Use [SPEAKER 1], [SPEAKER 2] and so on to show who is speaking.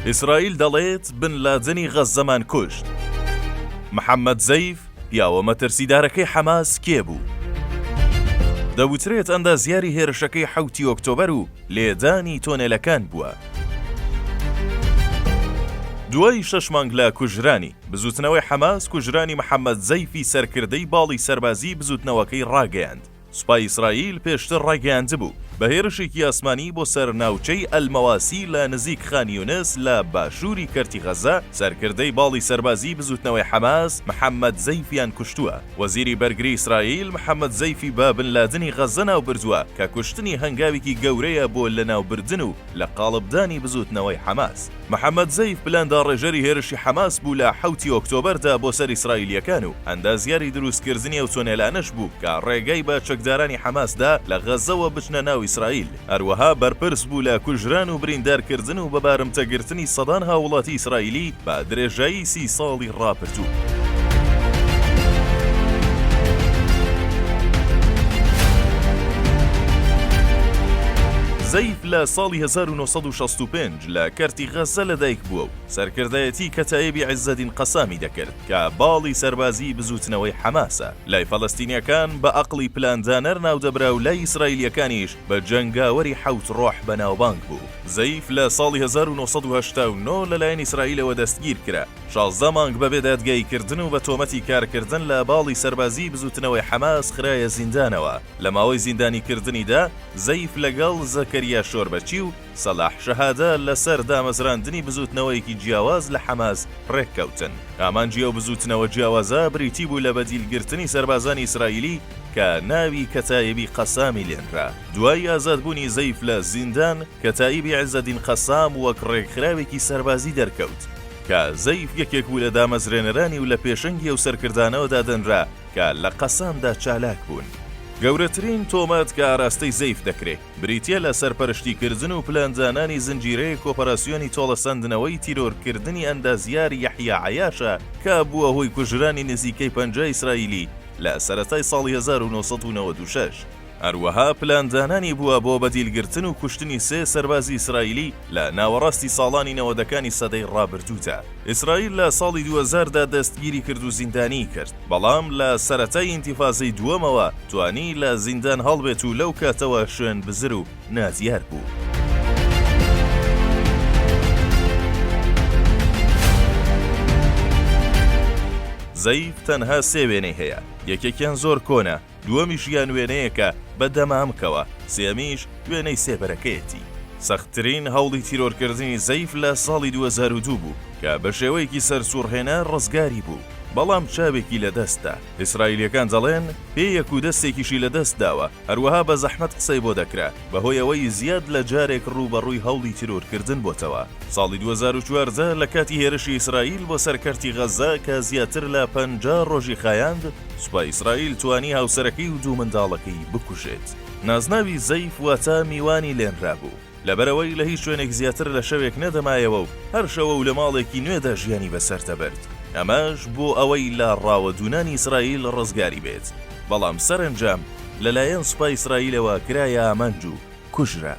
[SPEAKER 1] ئیسرائیل دەڵێت بن لادنی غەزەمان کوشت. محەممەد زەیف پیاوە مەترسیدارەکەی حەماس کێ بوو؟ دەوترێت ئەندازیاری هێرشەکەی 7 ئۆکتۆبەر و لێدانی تۆنێلەکان بووە. دوای 6 مانگ لە کوژرانی بزوتنەوەی حەماس کوژرانی محەممەد زەیفی سەرکردەی باڵی سەربازی بزوتنەوەکەی ڕاگەیاند. سوپای ئیسرائیل پێشتر ڕاگەیاند بوو بە هێرشێکی ئاسمانی بۆ سەر ناوچەی ئەلمەواسی لە نزیک خان یونس لە باشووری کەرتی غەزە سەرکردەی باڵی سەربازی بزوتنەوەی حەماس محەممەد زەیفیان کوشتووە. وەزیری بەرگری ئیسرائیل محەممەد زەیفی بە بن لادنی غەزە ناوبردووە کە کوشتنی هەنگاوێکی گەورەیە بۆ لە ناوبردن و لە قاڵبدانی بزوتنەوەی حەماس. محەممەد زەیف پلاندا ڕێژەری هێرشی حەماس بوو لە 7 ئۆکتۆبەردا بۆ سەر ئیسرائیلیەکان و ئەندازیاری دروستکردنی ئەو تۆنێلانەش بوو کە ڕێگەی بە چەکدارانی حەماسدا لە غەزەوە بچنە ناو ئیسرائیل. هەروەها بەرپرس بوو لە کوژران و بریندارکردن و بە بارمتەگرتنی سەدان هاوڵاتی ئیسرائیلی بە درێژایی 30 ساڵی ڕاپرچوو. زەیف لە ساڵی 1965 لە کەرتی غەزە لەدایک بووە و سەرکردایەتی کەتایبی عیزەدین قەسامی دەکرد کە باڵی سەربازی بزوتنەوەی حەماسە. لای فەڵەستینیەکان بە عەقڵی پلاندانەر ناودەبرا و لای ئیسرائیلیەکانیش بە جەنگاوەری 7 ڕۆح بەناوبانگ بوو. زەیف لە ساڵی 1989 لەلایەن ئیسرائیلەوە دەستگیر کرا. 16 مانگ بەبێ دادگاییکردن و بە تۆمەتی کارکردن لە باڵی سەربازی بزوتنەوەی حەماس خرایە زیندانەوە. لە ماوەی زیندانیکردنیدا زەیف لەگەڵ زەکەریا شۆربەچی و سەلاح شەهادە لەسەر دامەزراندنی بزوتنەوەیەکی جیاواز لە حەماس ڕێککەوتن. ئامانجی ئەو بزوتنەوە جیاوازە بریتی بوو لە بەدیلگرتنی سەربازانی ئیسرائیلی کە ناوی کەتایبی قەسامی لێنرا. دوای ئازادبوونی زەیف لە زیندان کەتایبی عیزەدین قەسام وەک ڕێکخراوێکی سەربازی دەرکەوت کە زەیف یەکێک بوو لە دامەزرێنەرانی و لە پێشەنگی ئەو سەرکردانەوەدا دەنرا کە لە قەسامدا چالاک بوون. گەورەترین تۆمەت کە ئاراستەی زەیف دەکرێت بریتیە لە سەرپەرشتیکردن و پلاندانانی زنجیرەی کۆپەراسیۆنی تۆڵەسەندنەوەی تیرۆرکردنی ئەندازیار یەحیا عەیاشە کە بووە هۆی کوژرانی نزیکەی 50 ئیسرائیلی لە سەرەتای ساڵی 1996. هەروەها پلاندانانی بووە بۆ بەدیلگرتن و کوشتنی 3 سەربازی ئیسرائیلی لە ناوەڕاستی ساڵانی 90ەکانی سەدەی ڕابردوودا. ئیسرائیل لە ساڵی 2000دا دەستگیری کرد و زیندانی کرد، بەڵام لە سەرەتای ئینتیفازەی دووەمەوە توانی لە زیندان هەڵبێت و لەو کاتەوە شوێن بزر و نادیار بوو. زەیف تەنها 3 وێنەی هەیە، یەکێکیان زۆر کۆنە، دووەمیشیان وێنەیەکە بە دەمامکەوە، سێمیش وێنەی سێبەرەکەیەتی. سەختترین هەوڵی تیرۆرکردنی زەیف لە ساڵی 2002 بوو کە بە شێوەیەکی سەرسوڕهێنا ڕزگاری بوو، بەڵام چاوێکی لەدەستدا. ئیسرائیلیەکان دەڵێن پێ 1 و دەستێکیشی لەدەست داوە، هەروەها بە زەحمەت قسەی بۆ دەکرا بەهۆی ئەوەی زیاد لە جارێک ڕوبەڕووی هەوڵی تیرۆرکردن بۆتەوە. ساڵی 2014 لە کاتی هێرشی ئیسرائیل بۆ سەرکەرتی غەزە کە زیاتر لە 50 ڕۆژی خایاند، سوپای ئیسرائیل توانی هاوسەرەکەی و 2 منداڵەکەی بکوژێت. نازناوی زەیف واتە میوانی لێنرا بوو، لەبەرەوەی لە هیچ شوێنێک زیاتر لە شەوێک نەدەمایەوە و هەر شەوە و لە ماڵێکی نوێدا ژیانی بەسەر دەبرد. ئەمەش بۆ ئەوەی لە ڕاوەدونانی ئیسرائیل ڕزگاری بێت، بەڵام سەرنجام لەلایەن سوپای ئیسرائیلەوە کرایە ئامانج و کوژرا.